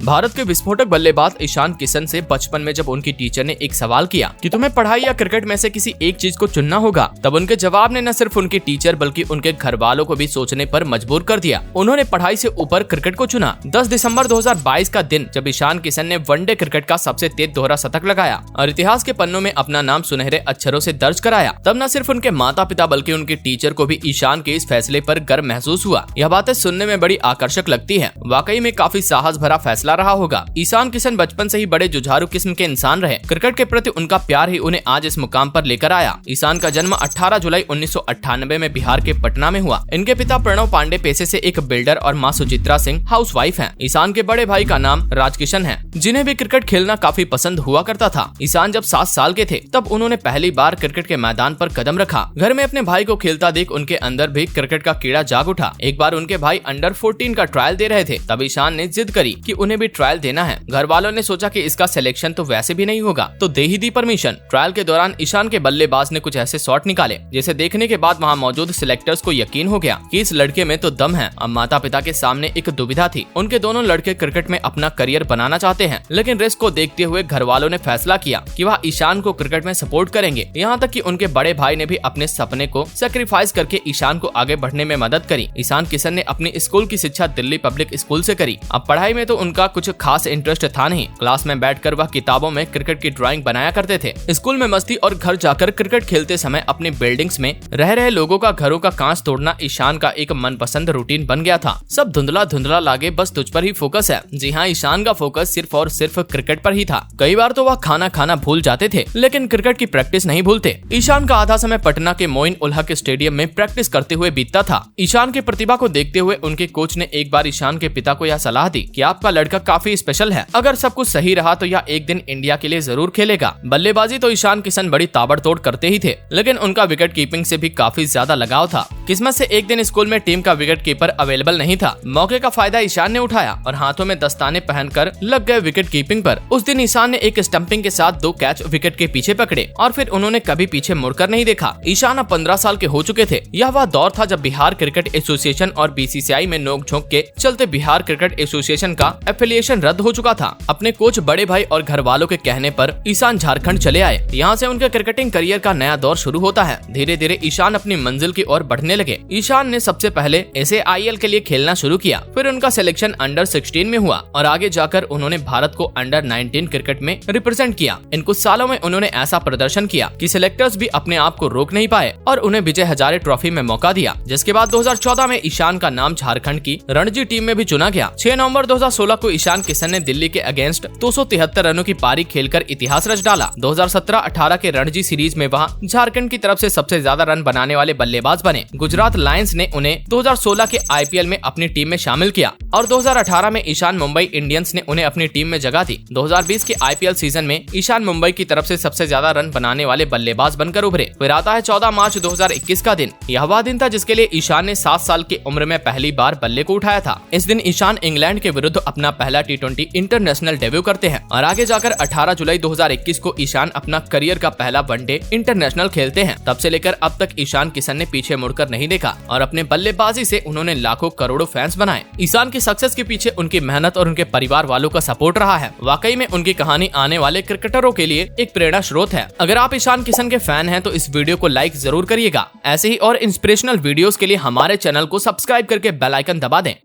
भारत के विस्फोटक बल्लेबाज ईशान किशन से बचपन में जब उनकी टीचर ने एक सवाल किया कि तुम्हें पढ़ाई या क्रिकेट में से किसी एक चीज को चुनना होगा, तब उनके जवाब ने न सिर्फ उनकी टीचर बल्कि उनके घर वालों को भी सोचने पर मजबूर कर दिया। उन्होंने पढ़ाई से ऊपर क्रिकेट को चुना। 10 दिसंबर 2022 का दिन जब ईशान किशन ने वनडे क्रिकेट का सबसे तेज दोहरा शतक लगाया और इतिहास के पन्नों में अपना नाम सुनहरे अक्षरों से दर्ज कराया, तब न सिर्फ उनके माता पिता बल्कि उनके टीचर को भी ईशान के इस फैसले पर गर्व महसूस हुआ। यह बातें सुनने में बड़ी आकर्षक लगती है। वाकई में काफी साहस भरा फैसला रहा होगा। ईशान किशन बचपन से ही बड़े जुझारू किस्म के इंसान रहे। क्रिकेट के प्रति उनका प्यार ही उन्हें आज इस मुकाम पर लेकर आया। ईशान का जन्म 18 जुलाई 1998 में बिहार के पटना में हुआ। इनके पिता प्रणव पांडे पेशे से एक बिल्डर और मां सुचित्रा सिंह हाउसवाइफ हैं। ईशान के बड़े भाई का नाम राजकिशन है, जिन्हें भी क्रिकेट खेलना काफी पसंद हुआ करता था। ईशान जब 7 साल के थे तब उन्होंने पहली बार क्रिकेट के मैदान पर कदम रखा। घर में अपने भाई को खेलता देख उनके अंदर भी क्रिकेट का कीड़ा जाग उठा। एक बार उनके भाई अंडर 14 का ट्रायल दे रहे थे, तब ईशान ने जिद करी कि उन्हें भी ट्रायल देना है। घर वालों ने सोचा कि इसका सिलेक्शन तो वैसे भी नहीं होगा, तो दे ही दी परमिशन। ट्रायल के दौरान ईशान के बल्लेबाज ने कुछ ऐसे शॉट निकाले जिसे देखने के बाद वहां मौजूद सिलेक्टर्स को यकीन हो गया कि इस लड़के में तो दम है। अब माता पिता के सामने एक दुविधा थी। उनके दोनों लड़के क्रिकेट में अपना करियर बनाना चाहते हैं, लेकिन रिस्क को देखते हुए घर वालों ने फैसला किया कि वह ईशान को क्रिकेट में सपोर्ट करेंगे। यहाँ तक कि उनके बड़े भाई ने भी अपने सपने को सेक्रीफाइस करके ईशान को आगे बढ़ने में मदद करी। ईशान किशन ने अपनी स्कूल की शिक्षा दिल्ली पब्लिक स्कूल से करी। अब पढ़ाई में तो उनका कुछ खास इंटरेस्ट था नहीं। क्लास में बैठकर वह किताबों में क्रिकेट की ड्राइंग बनाया करते थे। स्कूल में मस्ती और घर जाकर क्रिकेट खेलते समय अपनी बिल्डिंग्स में रह रहे लोगों का घरों का कांच तोड़ना ईशान का एक मनपसंद रूटीन बन गया था। सब धुंधला धुंधला लागे, बस तुझ पर ही फोकस है। जी हाँ, ईशान का फोकस सिर्फ और सिर्फ क्रिकेट पर ही था। कई बार तो वह खाना खाना भूल जाते थे, लेकिन क्रिकेट की प्रैक्टिस नहीं भूलते। ईशान का आधा समय पटना के मोइन उल हक स्टेडियम में प्रैक्टिस करते हुए बीतता था। ईशान की प्रतिभा को देखते हुए उनके कोच ने एक बार ईशान के पिता को यह सलाह दी कि आपका लड़का काफी स्पेशल है, अगर सब कुछ सही रहा तो यह एक दिन इंडिया के लिए जरूर खेलेगा। बल्लेबाजी तो ईशान किशन बड़ी ताबड़तोड़ करते ही थे, लेकिन उनका विकेट कीपिंग से भी काफी ज्यादा लगाव था। किस्मत से एक दिन स्कूल में टीम का विकेट कीपर अवेलेबल नहीं था। मौके का फायदा ईशान ने उठाया और हाथों में दस्ताने पहनकर लग गए विकेट कीपिंग पर। उस दिन ईशान ने एक स्टंपिंग के साथ 2 कैच विकेट के पीछे पकड़े और फिर उन्होंने कभी पीछे मुड़कर नहीं देखा। ईशान अब 15 साल के हो चुके थे। यह वह दौर था जब बिहार क्रिकेट एसोसिएशन और बीसीसीआई में नोकझोंक के चलते बिहार क्रिकेट एसोसिएशन का एफिलिएशन रद्द हो चुका था। अपने कोच, बड़े भाई और घर वालों के कहने पर ईशान झारखंड चले आए। यहाँ से उनके क्रिकेटिंग करियर का नया दौर शुरू होता है। धीरे धीरे ईशान अपनी मंजिल की ओर बढ़ने लगे। ईशान ने सबसे पहले SAIL के लिए खेलना शुरू किया, फिर उनका सिलेक्शन अंडर 16 में हुआ और आगे जाकर उन्होंने भारत को अंडर 19 क्रिकेट में रिप्रेजेंट किया। इन कुछ सालों में उन्होंने ऐसा प्रदर्शन किया कि सिलेक्टर्स भी अपने आप को रोक नहीं पाए और उन्हें विजय हजारे ट्रॉफी में मौका दिया, जिसके बाद 2014 में ईशान का नाम झारखंड की रणजी टीम में भी चुना गया। 6 नवंबर 2016 को ईशान किशन ने दिल्ली के अगेंस्ट 273 रनों की पारी खेलकर इतिहास रच डाला। 2017-18 के रणजी सीरीज में वह झारखंड की तरफ से सबसे ज्यादा रन बनाने वाले बल्लेबाज बने। गुजरात लायंस ने उन्हें 2016 के IPL में अपनी टीम में शामिल किया और 2018 में ईशान मुंबई इंडियंस ने उन्हें अपनी टीम में जगह दी। 2020 के IPL सीजन में ईशान मुंबई की तरफ से सबसे ज्यादा रन बनाने वाले बल्लेबाज बनकर उभरे। फिर आता है 14 मार्च 2021 का दिन। यह वह दिन था जिसके लिए ईशान ने 7 साल की उम्र में पहली बार बल्ले को उठाया था। इस दिन ईशान इंग्लैंड के विरुद्ध अपना पहला T20 इंटरनेशनल डेब्यू करते हैं और आगे जाकर 18 जुलाई 2021 को ईशान अपना करियर का पहला वनडे इंटरनेशनल खेलते हैं। तब से लेकर अब तक ईशान किशन ने पीछे मुड़कर नहीं देखा और अपने बल्लेबाजी से उन्होंने लाखों करोड़ों फैंस बनाए। ईशान की सक्सेस के पीछे उनकी मेहनत और उनके परिवार वालों का सपोर्ट रहा है। वाकई में उनकी कहानी आने वाले क्रिकेटरों के लिए एक प्रेरणा स्रोत है। अगर आप ईशान किशन के फैन हैं तो इस वीडियो को लाइक जरूर करिएगा। ऐसे ही और इंस्पिरेशनल वीडियोस के लिए हमारे चैनल को सब्सक्राइब करके बेल आइकन दबा दें।